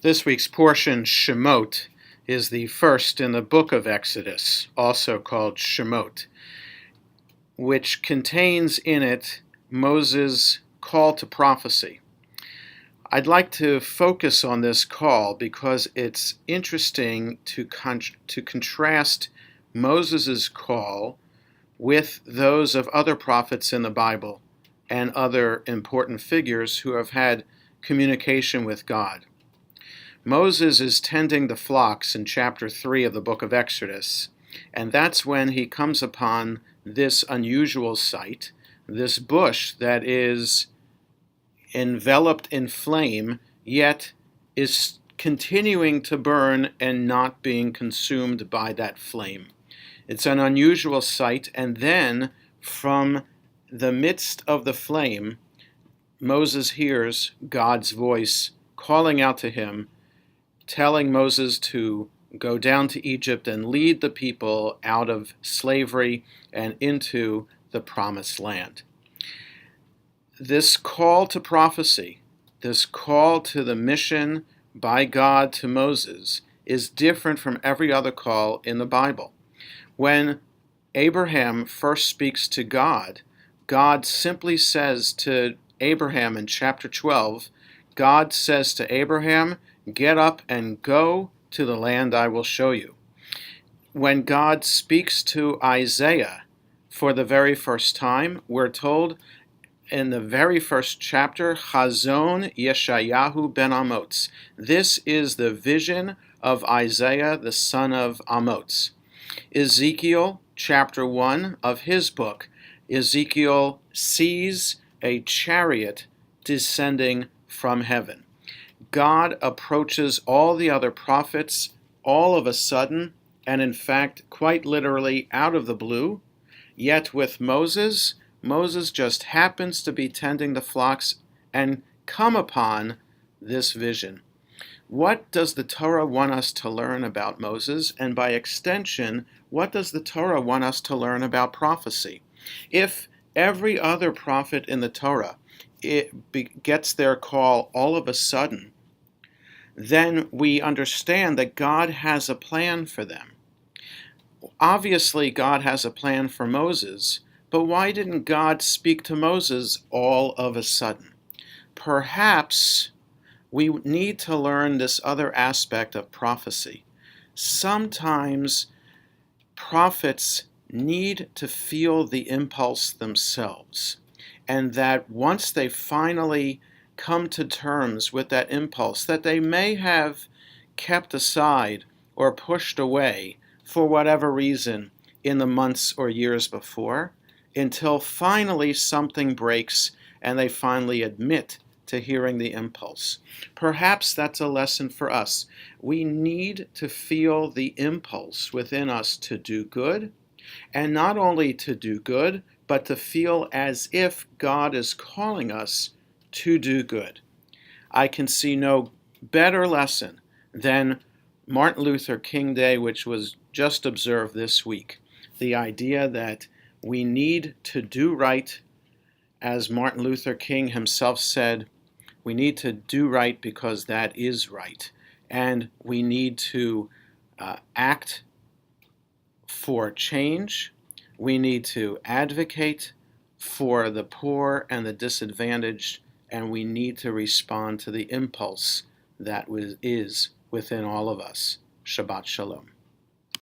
This week's portion, Shemot, is the first in the book of Exodus, also called Shemot, which contains in it Moses' call to prophecy. I'd like to focus on this call because it's interesting to contrast Moses' call with those of other prophets in the Bible and other important figures who have had communication with God. Moses is tending the flocks in chapter 3 of the book of Exodus, and that's when he comes upon this unusual sight, this bush that is enveloped in flame, yet is continuing to burn and not being consumed by that flame. It's an unusual sight, and then from the midst of the flame, Moses hears God's voice calling out to him, telling Moses to go down to Egypt and lead the people out of slavery and into the promised land. This call to prophecy, this call to the mission by God to Moses, is different from every other call in the Bible. When Abraham first speaks to God, God simply says to Abraham in chapter 12, God says to Abraham, "Get up and go to the land I will show you." When God speaks to Isaiah for the very first time, we're told in the very first chapter, Chazon Yeshayahu ben Amoz. This is the vision of Isaiah, the son of Amoz. Ezekiel, chapter 1 of his book, Ezekiel sees a chariot descending from heaven. God approaches all the other prophets all of a sudden, and in fact, quite literally out of the blue. Yet with Moses just happens to be tending the flocks and come upon this vision. What does the Torah want us to learn about Moses? And by extension, what does the Torah want us to learn about prophecy? If every other prophet in the Torah gets their call all of a sudden, then we understand that God has a plan for them. Obviously, God has a plan for Moses, but why didn't God speak to Moses all of a sudden? Perhaps we need to learn this other aspect of prophecy. Sometimes prophets need to feel the impulse themselves, and that once they finally come to terms with that impulse that they may have kept aside or pushed away for whatever reason in the months or years before, until finally something breaks and they finally admit to hearing the impulse. Perhaps that's a lesson for us. We need to feel the impulse within us to do good, and not only to do good, but to feel as if God is calling us to do good. I can see no better lesson than Martin Luther King Day, which was just observed this week. The idea that we need to do right, as Martin Luther King himself said, we need to do right because that is right. And we need to act for change. We need to advocate for the poor and the disadvantaged, and we need to respond to the impulse that is within all of us. Shabbat Shalom.